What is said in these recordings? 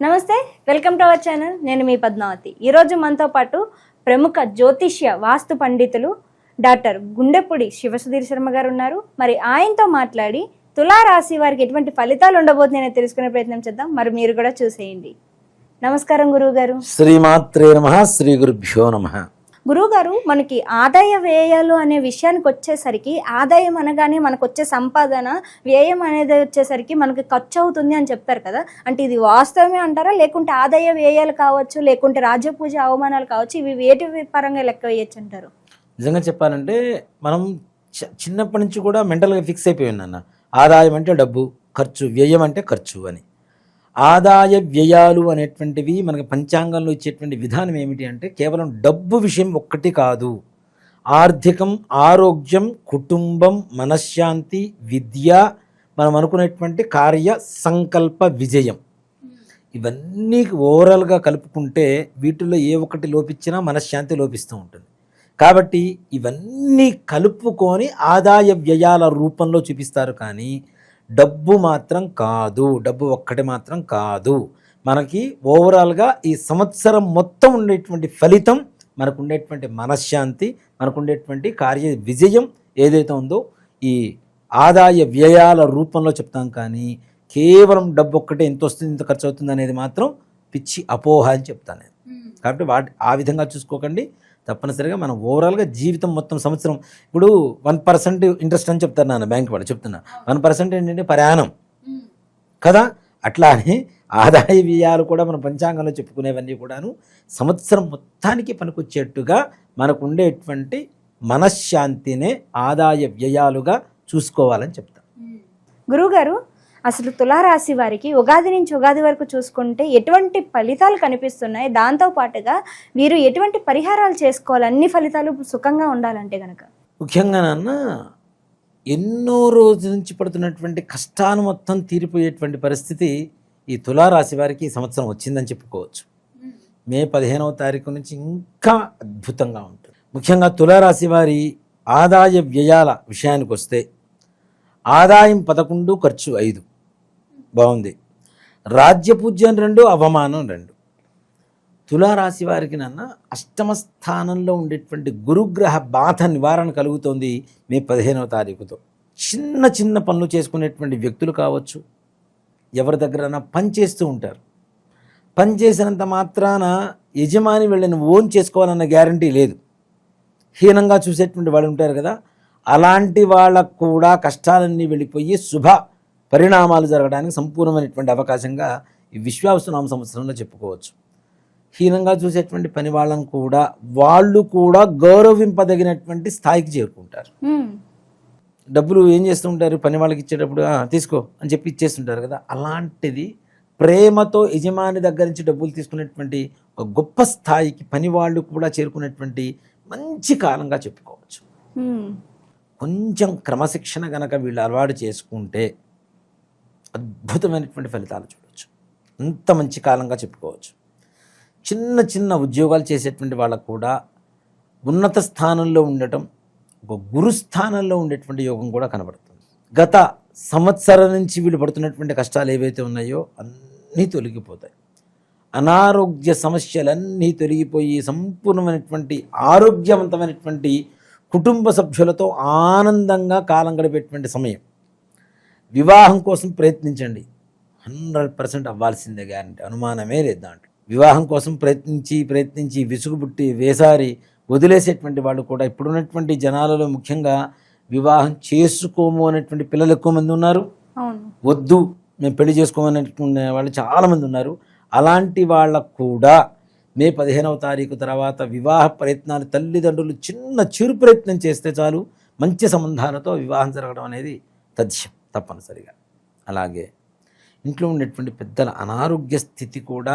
నమస్తే, welcome to our channel. నేను మీ పద్మావతి. ఈరోజు మనతో పాటు ప్రముఖ జ్యోతిష్య వాస్తు పండితులు డాక్టర్ గుండెపూడి శివసుధీర్ శర్మ గారు ఉన్నారు. మరి ఆయనతో మాట్లాడి తులారాశి వారికి ఎటువంటి ఫలితాలు ఉండబోతున్నాయో తెలుసుకునే ప్రయత్నం చేద్దాం. మరి మీరు కూడా చూసేయండి. నమస్కారం గురువు గారు. శ్రీమాత్రే నమః. శ్రీ గురుభ్యో నమః. గురువుగారు, మనకి ఆదాయ వ్యయాలు అనే విషయానికి వచ్చేసరికి ఆదాయం అనగానే మనకు వచ్చే సంపాదన, వ్యయం అనేది వచ్చేసరికి మనకి ఖర్చు అవుతుంది అని చెప్తారు కదా. అంటే ఇది వాస్తవమే అంటారా, లేకుంటే ఆదాయ వ్యయాలు కావచ్చు, లేకుంటే రాజపూజ అవమానాలు కావచ్చు, ఇవి వేటి పరంగా లెక్క వేయచ్చు అంటారు? నిజంగా చెప్పాలంటే మనం చిన్నప్పటి నుంచి కూడా మెంటల్గా ఫిక్స్ అయిపోయి ఉన్నాను. ఆదాయం అంటే డబ్బు, ఖర్చు, వ్యయం అంటే ఖర్చు అని. ఆదాయ వ్యయాలు అనేటువంటివి మనకి పంచాంగంలో ఇచ్చేటువంటి విధానం ఏమిటి అంటే కేవలం డబ్బు విషయం ఒక్కటి కాదు. ఆర్థికం, ఆరోగ్యం, కుటుంబం, మనశ్శాంతి, విద్య, మనం అనుకునేటువంటి కార్య సంకల్ప విజయం, ఇవన్నీ ఓవరాల్గా కలుపుకుంటే వీటిల్లో ఏ ఒక్కటి లోపించినా మనశ్శాంతి లోపిస్తూ ఉంటుంది. కాబట్టి ఇవన్నీ కలుపుకొని ఆదాయ వ్యయాల రూపంలో చూపిస్తారు. కానీ డబ్బు మాత్రం కాదు, డబ్బు ఒక్కటి మాత్రం కాదు. మనకి ఓవరాల్గా ఈ సంవత్సరం మొత్తం ఉండేటువంటి ఫలితం, మనకు ఉండేటువంటి మనశ్శాంతి, మనకు ఉండేటువంటి కార్య విజయం ఏదైతే ఉందో ఈ ఆదాయ వ్యయాల రూపంలో చెప్తాం. కానీ కేవలం డబ్బు ఒక్కటే ఎంత వస్తుంది, ఇంత ఖర్చు అవుతుంది అనేది మాత్రం పిచ్చి అపోహ అని చెప్తాను నేను. కాబట్టి ఆ విధంగా చూసుకోకండి. తప్పనిసరిగా మనం ఓవరాల్గా జీవితం మొత్తం సంవత్సరం, ఇప్పుడు 1% ఇంట్రెస్ట్ అని చెప్తారు నాన్న, బ్యాంక్ వాళ్ళు చెప్తున్నా. 1% ఏంటంటే ప్రయాణం కదా. అట్లానే ఆదాయ వ్యయాలు కూడా మనం పంచాంగంలో చెప్పుకునేవన్నీ కూడాను సంవత్సరం మొత్తానికి పనికొచ్చేట్టుగా మనకు ఉండేటువంటి మనశ్శాంతినే ఆదాయ వ్యయాలుగా చూసుకోవాలని చెప్తాం. గురువుగారు, అసలు తులారాశి వారికి ఉగాది నుంచి ఉగాది వరకు చూసుకుంటే ఎటువంటి ఫలితాలు కనిపిస్తున్నాయి, దాంతోపాటుగా వీరు ఎటువంటి పరిహారాలు చేసుకోవాలి అన్ని ఫలితాలు సుఖంగా ఉండాలంటే కనుక? ముఖ్యంగా నాన్న, ఎన్నో రోజుల నుంచి పడుతున్నటువంటి కష్టాలు మొత్తం తీరిపోయేటువంటి పరిస్థితి ఈ తులారాశి వారికి ఈ సంవత్సరం వచ్చిందని చెప్పుకోవచ్చు. మే 15వ తారీఖు నుంచి ఇంకా అద్భుతంగా ఉంటుంది. ముఖ్యంగా తులారాశి వారి ఆదాయ వ్యయాల విషయానికి వస్తే ఆదాయం 11, ఖర్చు 5, బాగుంది. రాజ్యపూజ్యం 2, అవమానం 2. తులారాశి వారికి నాన్న అష్టమ స్థానంలో ఉండేటువంటి గురుగ్రహ బాధ నివారణ కలుగుతోంది మే 15వ తారీఖుతో. చిన్న చిన్న పనులు చేసుకునేటువంటి వ్యక్తులు కావచ్చు, ఎవరి దగ్గరైనా పని చేస్తూ ఉంటారు. పని చేసినంత మాత్రాన యజమాని వీళ్ళని ఓన్ చేసుకోవాలన్న గ్యారంటీ లేదు. హీనంగా చూసేటువంటి వాళ్ళు ఉంటారు కదా, అలాంటి వాళ్ళకు కూడా కష్టాలన్నీ వెళ్ళిపోయి శుభ పరిణామాలు జరగడానికి సంపూర్ణమైనటువంటి అవకాశంగా ఈ విశ్వావసునామ సంవత్సరంలో చెప్పుకోవచ్చు. హీనంగా చూసేటువంటి పని వాళ్ళని కూడా వాళ్ళు కూడా గౌరవింపదగినటువంటి స్థాయికి చేరుకుంటారు. డబ్బులు ఏం చేస్తుంటారు, పని వాళ్ళకి ఇచ్చేటప్పుడు తీసుకో అని చెప్పి ఇచ్చేస్తుంటారు కదా. అలాంటిది ప్రేమతో యజమాని దగ్గర నుంచి డబ్బులు తీసుకునేటువంటి ఒక గొప్ప స్థాయికి పని వాళ్ళు కూడా చేరుకునేటువంటి మంచి కాలంగా చెప్పుకోవచ్చు. కొంచెం క్రమశిక్షణ గనక వీళ్ళు అలవాటు చేసుకుంటే అద్భుతమైనటువంటి ఫలితాలు చూడవచ్చు. అంత మంచి కాలంగా చెప్పుకోవచ్చు. చిన్న చిన్న ఉద్యోగాలు చేసేటువంటి వాళ్ళకు కూడా ఉన్నత స్థానంలో ఉండటం, ఒక గురుస్థానంలో ఉండేటువంటి యోగం కూడా కనబడుతుంది. గత సంవత్సరం నుంచి వీళ్ళు పడుతున్నటువంటి కష్టాలు ఏవైతే ఉన్నాయో అన్నీ తొలగిపోతాయి. అనారోగ్య సమస్యలన్నీ తొలగిపోయి సంపూర్ణమైనటువంటి ఆరోగ్యవంతమైనటువంటి కుటుంబ సభ్యులతో ఆనందంగా కాలం గడిపేటువంటి సమయం. వివాహం కోసం ప్రయత్నించండి, 100% అవ్వాల్సిందే, గ్యారంటీ, అనుమానమే లేదు దాంట్లో. వివాహం కోసం ప్రయత్నించి విసుగుబుట్టి వేసారి వదిలేసేటువంటి వాళ్ళు కూడా ఇప్పుడున్నటువంటి జనాలలో ముఖ్యంగా వివాహం చేసుకోము అనేటువంటి పిల్లలు ఎక్కువ మంది ఉన్నారు. వద్దు మేము పెళ్లి చేసుకోమనేటువంటి వాళ్ళు చాలామంది ఉన్నారు. అలాంటి వాళ్ళకు కూడా మే 15వ తారీఖు తర్వాత వివాహ ప్రయత్నాలు, తల్లిదండ్రులు చిన్న చిరు ప్రయత్నం చేస్తే చాలు మంచి సంబంధాలతో వివాహం జరగడం అనేది తథ్యం తప్పనిసరిగా. అలాగే ఇంట్లో ఉండేటువంటి పెద్దల అనారోగ్య స్థితి కూడా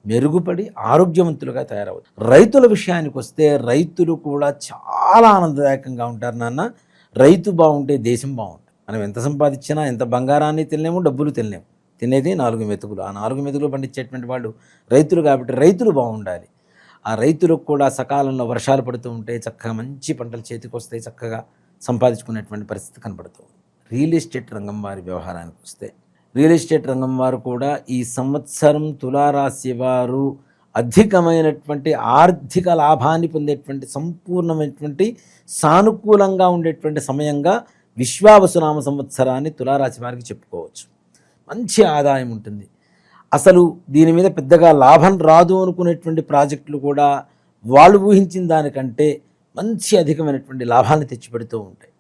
మెరుగుపడి ఆరోగ్యవంతులుగా తయారవుతారు. రైతుల విషయానికి వస్తే రైతులు కూడా చాలా ఆనందదాయకంగా ఉంటారు నాన్న. రైతు బాగుంటే దేశం బాగుంటుంది. మనం ఎంత సంపాదించినా, ఎంత బంగారాన్ని తినలేము, డబ్బులు తినలేము. తినేది 4 మెతుకులు. ఆ 4 మెతుకులు పండించేటువంటి వాళ్ళు రైతులు. కాబట్టి రైతులు బాగుండాలి. ఆ రైతులకు కూడా సకాలంలో వర్షాలు పడుతూ ఉంటే చక్కగా మంచి పంటలు చేతికి వస్తాయి, చక్కగా సంపాదించుకునేటువంటి పరిస్థితి కనబడుతుంది. రియల్ ఎస్టేట్ రంగం వారి వ్యవహారానికి వస్తే రియల్ ఎస్టేట్ రంగం వారు కూడా ఈ సంవత్సరం తులారాశి వారు అధికమైనటువంటి ఆర్థిక లాభాన్ని పొందేటువంటి సంపూర్ణమైనటువంటి సానుకూలంగా ఉండేటువంటి సమయంగా విశ్వావసునామ సంవత్సరాన్ని తులారాశి వారికి చెప్పుకోవచ్చు. మంచి ఆదాయం ఉంటుంది. అసలు దీని మీద పెద్దగా లాభం రాదు అనుకునేటువంటి ప్రాజెక్టులు కూడా వాళ్ళు ఊహించిన దానికంటే మంచి అధికమైనటువంటి లాభాలను తెచ్చిపెడుతూ ఉంటాయి.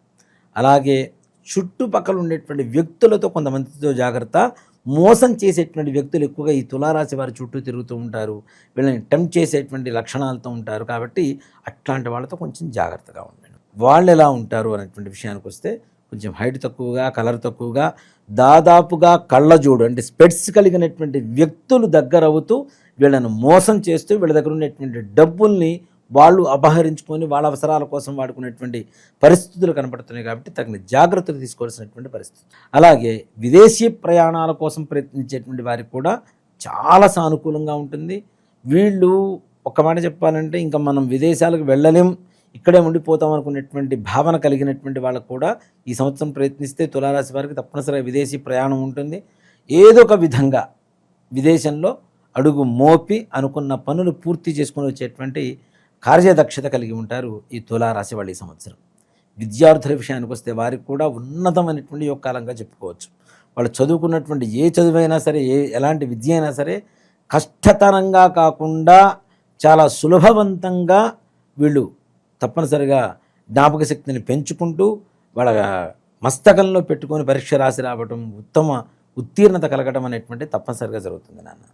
అలాగే చుట్టుపక్కల ఉండేటువంటి వ్యక్తులతో కొంతమందితో జాగ్రత్త. మోసం చేసేటువంటి వ్యక్తులు ఎక్కువగా ఈ తులారాశి వారి చుట్టూ తిరుగుతూ ఉంటారు. వీళ్ళని టెంప్ట్ చేసేటువంటి లక్షణాలతో ఉంటారు. కాబట్టి అట్లాంటి వాళ్ళతో కొంచెం జాగ్రత్తగా ఉండండి. వాళ్ళు ఎలా ఉంటారు అనేటువంటి విషయానికి వస్తే కొంచెం హైట్ తక్కువగా, కలర్ తక్కువగా, దాదాపుగా కళ్ళజోడు అంటే స్పెట్స్ కలిగినటువంటి వ్యక్తులు దగ్గర అవుతూ వీళ్ళను మోసం చేస్తూ వీళ్ళ దగ్గర ఉన్నటువంటి డబ్బుల్ని వాళ్ళు అపహరించుకొని వాళ్ళ అవసరాల కోసం వాడుకునేటువంటి పరిస్థితులు కనపడుతున్నాయి. కాబట్టి తగిన జాగ్రత్తలు తీసుకోవాల్సినటువంటి పరిస్థితి. అలాగే విదేశీ ప్రయాణాల కోసం ప్రయత్నించేటువంటి వారికి కూడా చాలా సానుకూలంగా ఉంటుంది. వీళ్ళు ఒక మాట చెప్పాలంటే ఇంకా మనం విదేశాలకు వెళ్ళలేం, ఇక్కడే ఉండిపోతాం అనుకునేటువంటి భావన కలిగినటువంటి వాళ్ళకు కూడా ఈ సంవత్సరం ప్రయత్నిస్తే తులారాశి వారికి తప్పనిసరిగా విదేశీ ప్రయాణం ఉంటుంది. ఏదో ఒక విధంగా విదేశంలో అడుగు మోపి అనుకున్న పనులు పూర్తి చేసుకొని వచ్చేటువంటి కార్యదక్షత కలిగి ఉంటారు ఈ తులారాశి వాళ్ళు ఈ సంవత్సరం. విద్యార్థుల విషయానికి వస్తే వారికి కూడా ఉన్నతమైనటువంటి యొక్క కాలంగా చెప్పుకోవచ్చు. వాళ్ళు చదువుకున్నటువంటి ఏ చదువైనా సరే, ఎలాంటి విద్య అయినా సరే కష్టతరంగా కాకుండా చాలా సులభవంతంగా వీళ్ళు తప్పనిసరిగా జ్ఞాపక శక్తిని పెంచుకుంటూ వాళ్ళ మస్తకంలో పెట్టుకొని పరీక్ష రాసి రావడం, ఉత్తమ ఉత్తీర్ణత కలగడం అనేటువంటి తప్పనిసరిగా జరుగుతుంది నాన్న.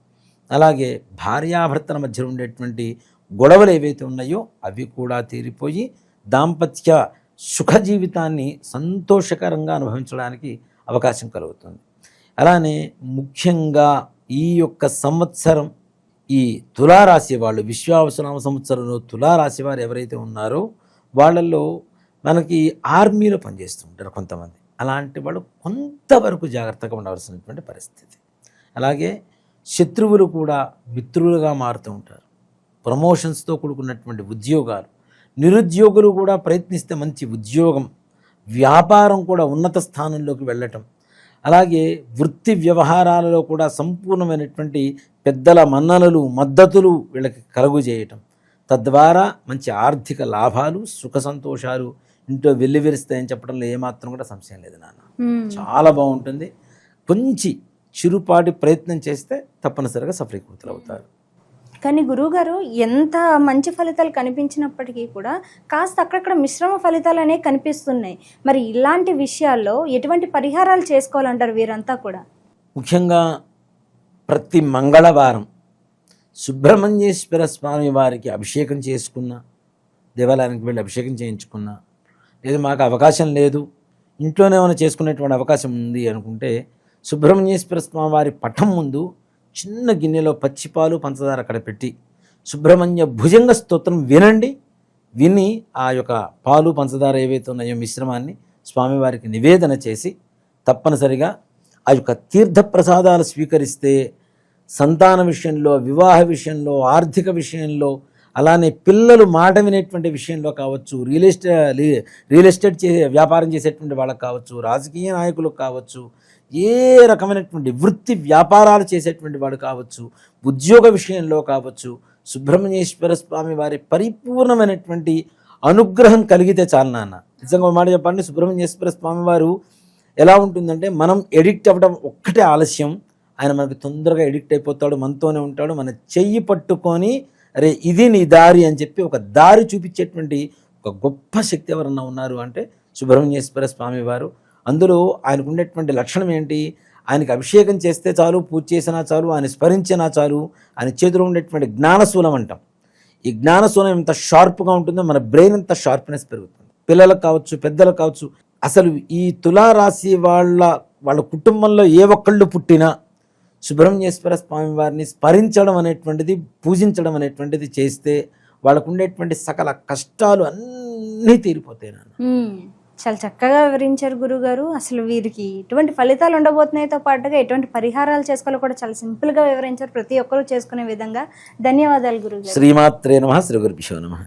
అలాగే భార్యాభర్తల మధ్య ఉండేటువంటి గొడవలు ఏవైతే ఉన్నాయో అవి కూడా తీరిపోయి దాంపత్య సుఖ జీవితాన్ని సంతోషకరంగా అనుభవించడానికి అవకాశం కలుగుతుంది. అలానే ముఖ్యంగా ఈ యొక్క సంవత్సరం ఈ తులారాశి వాళ్ళు విశ్వావసునామ సంవత్సరంలో తులారాశి వారు ఎవరైతే ఉన్నారో వాళ్ళల్లో మనకి ఆర్మీలో పనిచేస్తూ ఉంటారు కొంతమంది. అలాంటి వాళ్ళు కొంతవరకు జాగ్రత్తగా ఉండవలసినటువంటి పరిస్థితి. అలాగే శత్రువులు కూడా మిత్రులుగా మారుతూ ఉంటారు. ప్రమోషన్స్తో కూడుకున్నటువంటి ఉద్యోగాలు, నిరుద్యోగులు కూడా ప్రయత్నిస్తే మంచి ఉద్యోగం, వ్యాపారం కూడా ఉన్నత స్థానంలోకి వెళ్ళటం, అలాగే వృత్తి వ్యవహారాలలో కూడా సంపూర్ణమైనటువంటి పెద్దల మన్ననలు, మద్దతులు వీళ్ళకి కలుగు చేయటం, తద్వారా మంచి ఆర్థిక లాభాలు, సుఖ సంతోషాలు ఇంట్లో వెల్లివిరుస్తాయని చెప్పడంలో ఏమాత్రం కూడా సంశయం లేదు నాన్న. చాలా బాగుంటుంది. కొంచెం చిరుపాటి ప్రయత్నం చేస్తే తప్పనిసరిగా సఫలీకృతులు అవుతారు. కానీ గురువుగారు ఎంత మంచి ఫలితాలు కనిపించినప్పటికీ కూడా కాస్త అక్కడక్కడ మిశ్రమ ఫలితాలు అనేవి కనిపిస్తున్నాయి. మరి ఇలాంటి విషయాల్లో ఎటువంటి పరిహారాలు చేసుకోవాలంటారు వీరంతా కూడా? ముఖ్యంగా ప్రతి మంగళవారం సుబ్రహ్మణ్యేశ్వర స్వామి వారికి అభిషేకం చేసుకున్న, దేవాలయానికి వెళ్ళి అభిషేకం చేయించుకున్న, లేదు మాకు అవకాశం లేదు ఇంట్లోనే ఏమైనా చేసుకునేటువంటి అవకాశం ఉంది అనుకుంటే సుబ్రహ్మణ్యేశ్వర స్వామి వారి పటం ముందు చిన్న గిన్నెలో పచ్చిపాలు, పంచదార అక్కడ పెట్టి సుబ్రహ్మణ్య భుజంగ స్తోత్రం వినండి. విని ఆ యొక్క పాలు, పంచదార ఏవైతే ఉన్నాయో మిశ్రమాన్ని స్వామివారికి నివేదన చేసి తప్పనిసరిగా ఆ యొక్క తీర్థప్రసాదాలు స్వీకరిస్తే సంతాన విషయంలో, వివాహ విషయంలో, ఆర్థిక విషయంలో, అలానే పిల్లలు మాట వినేటువంటి విషయంలో కావచ్చు, రియల్ ఎస్టేట్ వ్యాపారం చేసేటువంటి వాళ్ళకు కావచ్చు, రాజకీయ నాయకులకు కావచ్చు, ఏ రకమైనటువంటి వృత్తి వ్యాపారాలు చేసేటువంటి వాడు కావచ్చు, ఉద్యోగ విషయంలో కావచ్చు, సుబ్రహ్మణ్యేశ్వర స్వామి వారి పరిపూర్ణమైనటువంటి అనుగ్రహం కలిగితే చాలు నాన్న. నిజంగా మాట చెప్పాలంటే సుబ్రహ్మణ్యేశ్వర స్వామి వారు ఎలా ఉంటుందంటే మనం ఎడిక్ట్ అవ్వడం ఒక్కటే ఆలస్యం, ఆయన మనకు తొందరగా ఎడిక్ట్ అయిపోతాడు, మనతోనే ఉంటాడు. మన చెయ్యి పట్టుకొని అరే ఇది నీ దారి అని చెప్పి ఒక దారి చూపించేటువంటి ఒక గొప్ప శక్తి ఎవరన్నా ఉన్నారు అంటే సుబ్రహ్మణ్యేశ్వర స్వామి వారు. అందులో ఆయనకు ఉండేటువంటి లక్షణం ఏంటి? ఆయనకి అభిషేకం చేస్తే చాలు, పూజ చేసినా చాలు, ఆయన స్మరించినా చాలు, ఆయన చేతిలో ఉండేటువంటి జ్ఞానశూలం అంటాం. ఈ జ్ఞానశూలం ఎంత షార్ప్గా ఉంటుందో మన బ్రెయిన్ అంత షార్ప్నెస్ పెరుగుతుంది. పిల్లలకు కావచ్చు, పెద్దలకు కావచ్చు. అసలు ఈ తులారాశి వాళ్ళ కుటుంబంలో ఏ ఒక్కళ్ళు పుట్టినా సుబ్రహ్మణ్యేశ్వర స్వామి వారిని స్మరించడం అనేటువంటిది, పూజించడం అనేటువంటిది చేస్తే వాళ్ళకు ఉండేటువంటి సకల కష్టాలు అన్నీ తీరిపోతాయి నాన్న. చాలా చక్కగా వివరించారు గురుగారు. అసలు వీరికి ఎటువంటి ఫలితాలు ఉండబోతున్నాయితో పాటుగా ఎటువంటి పరిహారాలు చేసుకోవాలో కూడా చాలా సింపుల్గా వివరించారు, ప్రతి ఒక్కరూ చేసుకునే విధంగా. ధన్యవాదాలు గురుగారు. శ్రీమాత్రే నమః. శ్రీ గురుభ్యో నమః.